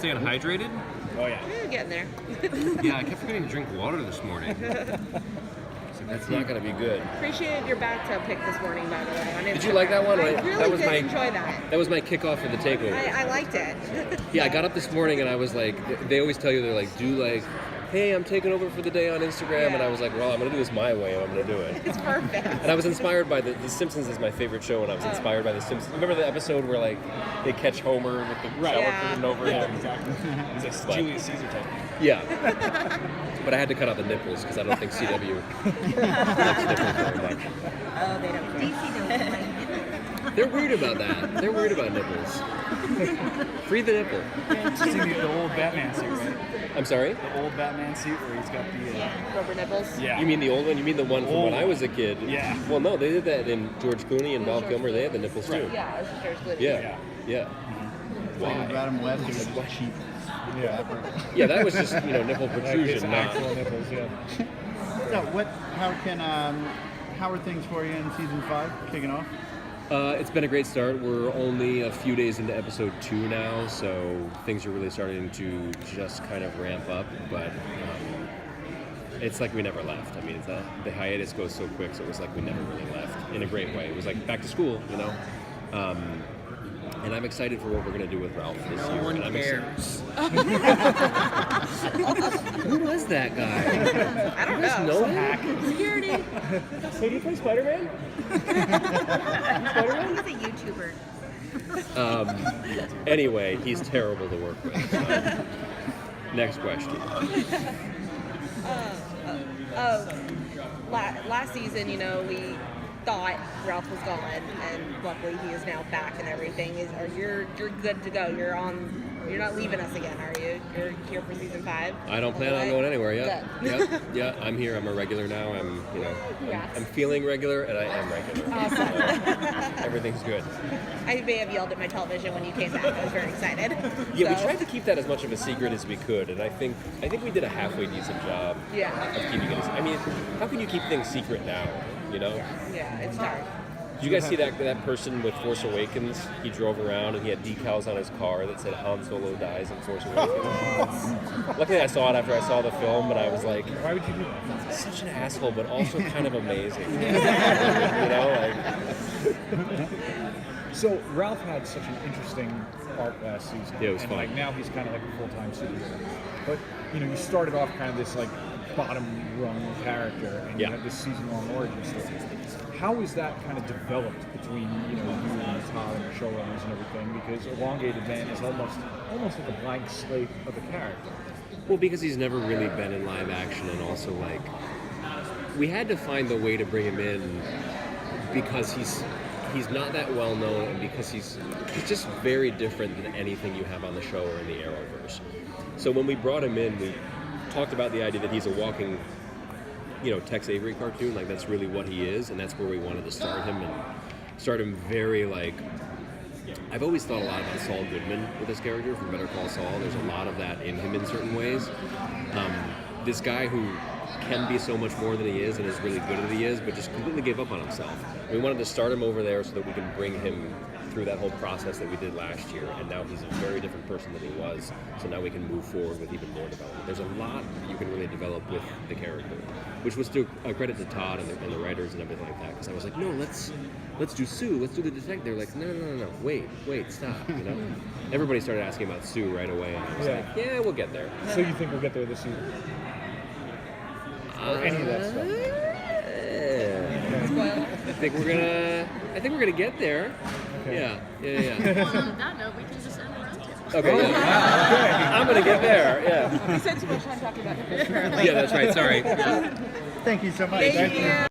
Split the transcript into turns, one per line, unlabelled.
staying hydrated?
Oh, yeah.
We're getting there.
Yeah, I kept forgetting to drink water this morning. That's not going to be good.
Appreciated your bathtub pick this morning, by the way. On
Did you like that one?
I really
that was
did
my,
enjoy that.
That was my kickoff for the takeover.
I liked it.
Yeah, I got up this morning and I was like, they always tell you, they're like, do like, hey, I'm taking over for the day on Instagram. And I was like, well, I'm going to do this my way and I'm going to do it.
It's perfect.
And I was inspired by The Simpsons is my favorite show, and I was inspired by The Simpsons. Remember the episode where like they catch Homer with the shower curtain over him?
Yeah, exactly. It's a Julius Caesar type.
Yeah. But I had to cut out the nipples because I don't think CW likes nipples very much.
Oh, they don't.
DC don't like
They're weird about that. They're weird about nipples. Free the nipple.
You've seen the old Batman suit, right?
I'm sorry?
The old Batman suit where he's got the...
Rubber nipples.
Yeah.
You mean the old one? You mean the one from when I was a kid?
Yeah.
Well, no, they did that in George Clooney and Val Kilmer. They had the nipples too.
Yeah, it was George Clooney.
Yeah. Yeah.
Like
Why?
Adam West was cheap.
Yeah, that was just, nipple protrusion, not...
actual nipples, yeah.
So how are things for you in season 5 kicking off?
It's been a great start. We're only a few days into episode 2 now, so things are really starting to just kind of ramp up, but it's like we never left. I mean, the hiatus goes so quick, so it was like we never really left in a great way. It was like back to school, and I'm excited for what we're going to do with Ralph this year.
No one
and I'm
cares.
Who was that guy?
I don't
There's
know.
no hack.
Security.
Hey, do you play Spider-Man? Spider-Man?
He's a YouTuber.
Anyway, he's terrible to work with. Next question.
Last season, we thought Ralph was gone, and luckily he is now back and everything. You're good to go. You're not leaving us again, are you? You're here for season 5.
I don't plan on going anywhere yet.
Good.
Yeah, I'm here. I'm a regular now. I'm feeling regular, and I am regular.
Awesome.
Everything's good.
I may have yelled at my television when you came back. I was very excited.
Yeah, we
So,
tried to keep that as much of a secret as we could, and I think we did a halfway decent job of keeping it. I mean, how can you keep things secret now?
Yeah, it's hard.
Did you guys see that person with Force Awakens? He drove around and he had decals on his car that said Han Solo dies in Force Awakens. Luckily, I saw it after I saw the film, but I was like,
Why would you do that?
such an asshole, but also kind of amazing.
So Ralph had such an interesting arc last season.
Yeah, it was
and
fun.
like now he's kind of like a full-time superhero. But you started off kind of this like bottom rung character, and you had this season-long origin story. How is that kind of developed between you and Todd and the showrunners and everything? Because Elongated Man is almost like a blank slate of a character.
Well, because he's never really been in live action, and also like we had to find the way to bring him in because he's not that well known, and because he's just very different than anything you have on the show or in the Arrowverse. So when we brought him in, we talked about the idea that he's a walking, Tex Avery cartoon. Like that's really what he is, and that's where we wanted to start him very like. I've always thought a lot about Saul Goodman with this character from Better Call Saul. There's a lot of that in him in certain ways. This guy who can be so much more than he is and is really good at he is, but just completely gave up on himself. We wanted to start him over there so that we can bring him through that whole process that we did last year, and now he's a very different person than he was, so now we can move forward with even more development. There's a lot that you can really develop with the character, which was to a credit to Todd and the writers and everything like that, because I was like, no, let's do Sue, let's do the detective. They're like, no, wait, stop, Everybody started asking about Sue right away, and I was like, yeah, we'll get there.
So you think we'll get there this season? Or any of that stuff?
I think we're gonna get there. Okay. Yeah.
Well, on that note, we can just end the roundtable.
Okay. Yeah. I'm gonna get there. Yeah.
We spent too much time talking about it.
Yeah, that's right. Sorry.
Thank you so much.
Thank you.